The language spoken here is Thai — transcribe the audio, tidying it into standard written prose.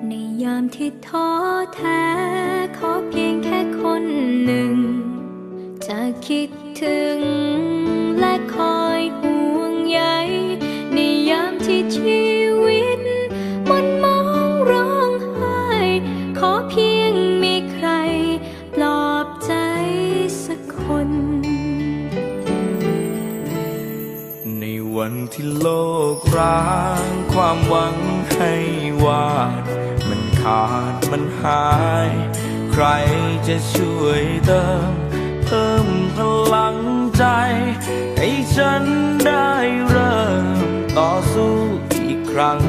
ในยามที่ท้อแท้ขอเพียงแค่คนหนึ่งจะคิดถึงและคอยห่วงใยในยามที่ชีวิตมันมองร้องไห้ขอเพียงมีใครปลอบใจสักคนในวันที่โลกร้างความหวังให้วาดมันขาดมันหายใครจะช่วยเติมเพิ่มพลังใจให้ฉันได้เริ่มต่อสู้อีกครั้ง